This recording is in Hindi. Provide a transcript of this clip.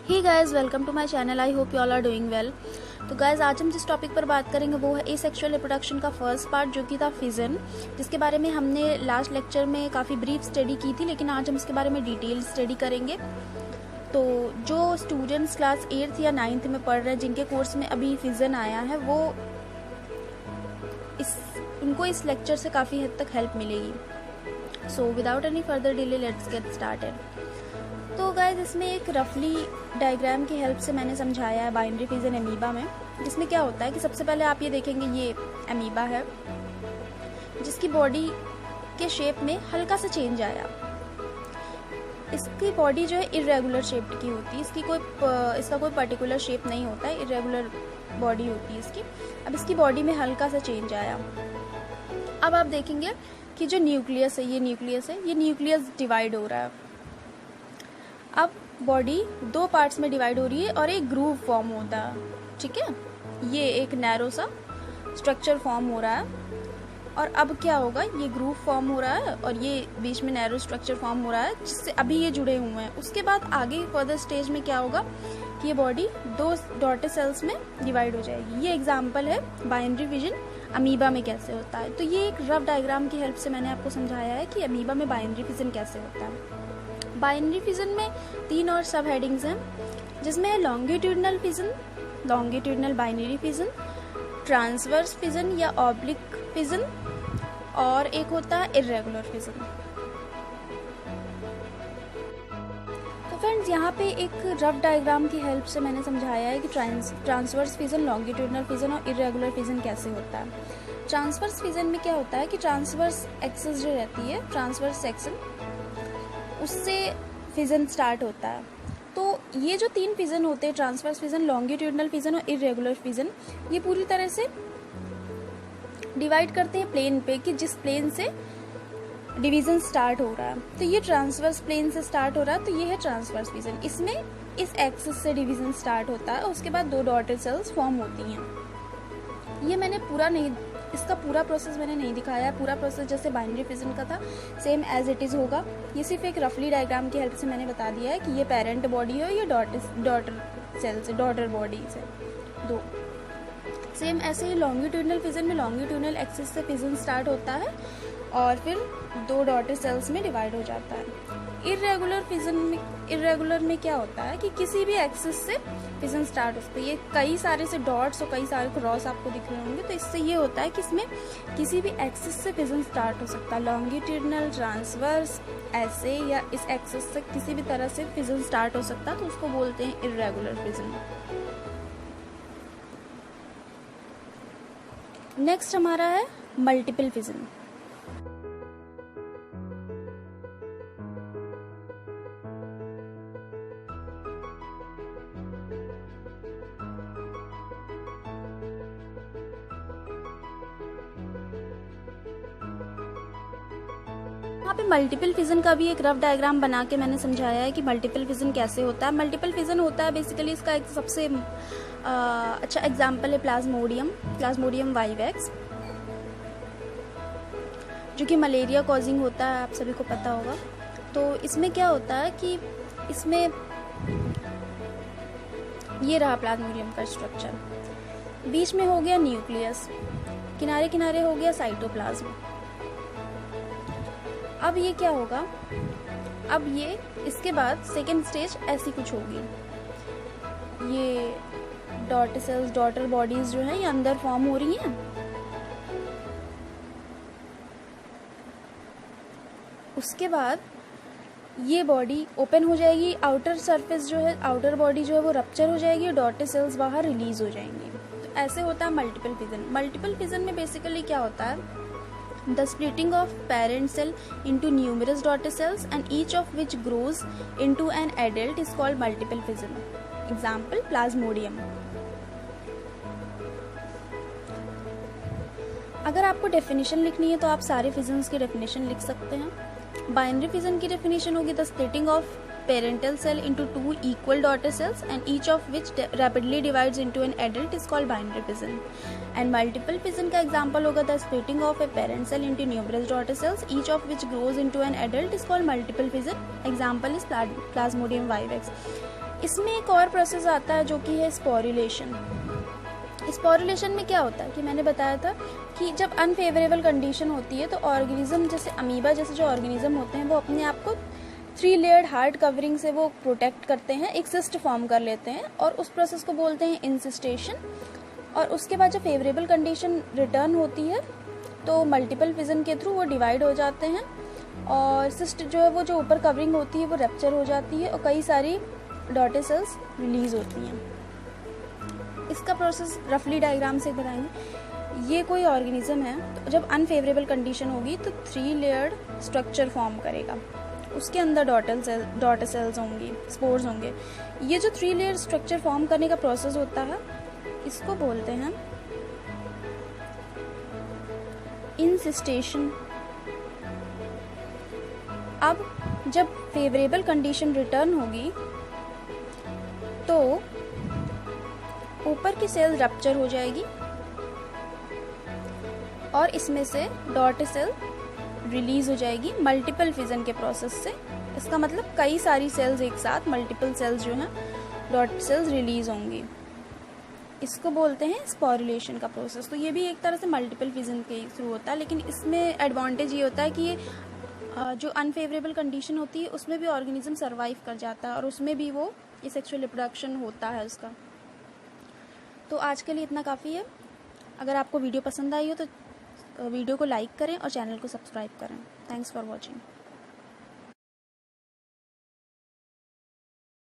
Hey guys, welcome to my channel. I hope you all are doing well. तो गाइस, आज हम जिस टॉपिक पर बात करेंगे वो है एसेक्सुअल रिप्रोडक्शन का फर्स्ट पार्ट, जो कि था फिजन, जिसके बारे में हमने लास्ट लेक्चर में काफ़ी ब्रीफ स्टडी की थी, लेकिन आज हम इसके बारे में डिटेल स्टडी करेंगे। तो जो स्टूडेंट्स क्लास 8th या 9th में पढ़ रहे हैं, जिनके कोर्स में अभी फिजन आया है, वो उनको इस लेक्चर से काफ़ी हद तक हेल्प मिलेगी। So without any further delay let's get started. तो गाइस, इसमें एक रफली डायग्राम की हेल्प से मैंने समझाया है बाइनरी फिजन अमीबा में, जिसमें क्या होता है कि सबसे पहले आप ये देखेंगे, ये अमीबा है जिसकी बॉडी के शेप में हल्का सा चेंज आया। इसकी बॉडी जो है इरेगुलर शेप की होती है, इसका कोई पर्टिकुलर शेप नहीं होता है, इरेगुलर बॉडी होती है इसकी। अब इसकी बॉडी में हल्का सा चेंज आया। अब आप देखेंगे कि जो न्यूक्लियस है, ये न्यूक्लियस डिवाइड हो रहा है। अब बॉडी दो पार्ट्स में डिवाइड हो रही है और एक ग्रूव फॉर्म होता है, ठीक है। ये एक नैरो सा स्ट्रक्चर फॉर्म हो रहा है, और अब क्या होगा, ये ग्रूव फॉर्म हो रहा है और ये बीच में नैरो स्ट्रक्चर फॉर्म हो रहा है, जिससे अभी ये जुड़े हुए हैं। उसके बाद आगे फर्दर स्टेज में क्या होगा कि ये बॉडी दो डॉटर सेल्स में डिवाइड हो जाएगी। ये एग्जाम्पल है बाइनरी फिजन अमीबा में कैसे होता है। तो ये एक रफ डायग्राम की हेल्प से मैंने आपको समझाया है कि अमीबा में बाइनरी फिजन कैसे होता है। बाइनरी फिजन में 3 और सब हेडिंग्स हैं, जिसमें longitudinal fission, longitudinal binary fission, transverse fission या ऑब्लिक फिजन, और एक होता है इर्रेगुलर फिजन। तो फ्रेंड्स, यहाँ पे एक रफ डायग्राम की हेल्प से मैंने समझाया है कि ट्रांसवर्स फिजन, लॉन्गिट्यूडनल फिजन और इर्रेगुलर फिजन कैसे होता है। ट्रांसवर्स फिजन में क्या होता है कि ट्रांसवर्स एक्सिस जो रहती है, ट्रांसवर्स सेक्शन, उससे फिजन स्टार्ट होता है। तो ये जो 3 फिजन होते हैं, ट्रांसवर्स फिजन, लॉन्गिट्यूडनल फिजन और इरेगुलर फिजन, ये पूरी तरह से डिवाइड करते हैं प्लेन पे, कि जिस प्लेन से डिवीजन स्टार्ट हो रहा है। तो ये ट्रांसवर्स प्लेन से स्टार्ट हो रहा है, तो ये है ट्रांसवर्स फिजन। इसमें इस एक्सिस से डिवीजन स्टार्ट होता है, उसके बाद 2 डॉटर सेल्स फॉर्म होती हैं। ये मैंने इसका पूरा प्रोसेस मैंने नहीं दिखाया है। पूरा प्रोसेस जैसे बाइनरी फिजन का था, सेम एज इट इज़ होगा। ये सिर्फ एक रफली डायग्राम की हेल्प से मैंने बता दिया है कि ये पेरेंट बॉडी है, ये डॉटर सेल से, डॉटर बॉडी से 2। सेम ऐसे ही लॉन्गिट्यूडनल फिजन में लॉन्गिट्यूडनल एक्सिस से फिजन स्टार्ट होता है और फिर 2 डॉटर सेल्स में डिवाइड हो जाता है। इरेगुलर में क्या होता है कि किसी भी एक्सिस से फिजन स्टार्ट होता है। ये कई सारे से डॉट्स और कई सारे क्रॉस आपको दिख रहे होंगे, तो इससे ये होता है कि इसमें किसी भी एक्सिस से फिजन स्टार्ट हो सकता है। लॉन्गिट्यूडनल, ट्रांसवर्स, ऐसे या इस एक्सिस से किसी भी तरह से फिजन स्टार्ट हो सकता है, तो उसको बोलते हैं इरेगुलर फिजन। नेक्स्ट हमारा है मल्टीपल फिजन। यहाँ पे मल्टीपल फिजन का भी एक रफ डायग्राम बना के मैंने समझाया है कि मल्टीपल फिजन कैसे होता है। मल्टीपल फिजन होता है बेसिकली, इसका एक सबसे अच्छा एग्जांपल है प्लाज्मोडियम वाइवेक्स, जो कि मलेरिया कॉजिंग होता है, आप सभी को पता होगा। तो इसमें क्या होता है कि इसमें ये रहा प्लाज्मोडियम का स्ट्रक्चर, बीच में हो गया न्यूक्लियस, किनारे किनारे हो गया साइटोप्लाज्म। अब ये क्या होगा, अब ये इसके बाद सेकेंड स्टेज ऐसी कुछ होगी। ये डॉटर सेल्स, डॉटर बॉडीज जो है, ये अंदर फॉर्म हो रही हैं। उसके बाद ये बॉडी ओपन हो जाएगी, आउटर सरफेस जो है, आउटर बॉडी जो है वो रप्चर हो जाएगी, डॉटर सेल्स बाहर रिलीज हो जाएंगी। तो ऐसे होता है मल्टीपल फिजन। मल्टीपल फिजन में बेसिकली क्या होता है, the splitting of parent cell into numerous daughter cells and each of which grows into an adult is called multiple fission. Example, plasmodium. अगर आपको डेफिनेशन लिखनी है तो आप सारे फिजन्स की डेफिनेशन लिख सकते हैं। बाइनरी फिजन की डेफिनेशन होगी the splitting of parental cell into 2 equal daughter cells and each of which rapidly divides into an adult is called binary fission. And multiple fission का example होगा the splitting of a parent cell into numerous daughter cells each of which grows into an adult is called multiple fission. Example is Plasmodium vivax. इसमें एक और प्रोसेस आता है जो कि है स्पोरुलेशन। स्पोरुलेशन में क्या होता है कि मैंने बताया था कि जब अनफेवरेबल कंडीशन होती है तो ऑर्गेनिज्म जैसे अमीबा जैसे जो ऑर्गेनिज्म होते हैं वो अपने आप को 3 लेयर्ड हार्ड कवरिंग से वो प्रोटेक्ट करते हैं, एक सिस्ट फॉर्म कर लेते हैं और उस प्रोसेस को बोलते हैं इंसिस्टेशन। और उसके बाद जब फेवरेबल कंडीशन रिटर्न होती है तो मल्टीपल फिजन के थ्रू वो डिवाइड हो जाते हैं और सिस्ट जो है वो जो ऊपर कवरिंग होती है वो रप्चर हो जाती है और कई सारी डॉटर सेल्स रिलीज होती हैं। इसका प्रोसेस रफली डायग्राम से बताएंगे। ये कोई ऑर्गेनिज्म है तो जब अनफेवरेबल कंडीशन होगी तो 3 लेयर्ड स्ट्रक्चर फॉर्म करेगा, उसके अंदर डॉटर सेल्स होंगी, स्पोर्स होंगे। ये जो 3 लेयर स्ट्रक्चर फॉर्म करने का प्रोसेस होता है इसको बोलते हैं इंसिस्टेशन। अब जब फेवरेबल कंडीशन रिटर्न होगी तो ऊपर की सेल रप्चर हो जाएगी और इसमें से डॉटर सेल रिलीज हो जाएगी मल्टीपल फिजन के प्रोसेस से। इसका मतलब कई सारी सेल्स एक साथ, मल्टीपल सेल्स जो हैं डॉटर सेल्स रिलीज होंगी। इसको बोलते हैं स्पोरुलेशन का प्रोसेस। तो ये भी एक तरह से मल्टीपल फिजन के थ्रू होता है, लेकिन इसमें एडवांटेज ये होता है कि जो अनफेवरेबल कंडीशन होती है उसमें भी ऑर्गेनिज्म सर्वाइव कर जाता है और उसमें भी वो ये सेक्सुअल रिप्रोडक्शन होता है उसका। तो आज के लिए इतना काफ़ी है। अगर आपको वीडियो पसंद आई हो तो वीडियो को लाइक करें और चैनल को सब्सक्राइब करें। Thanks for watching.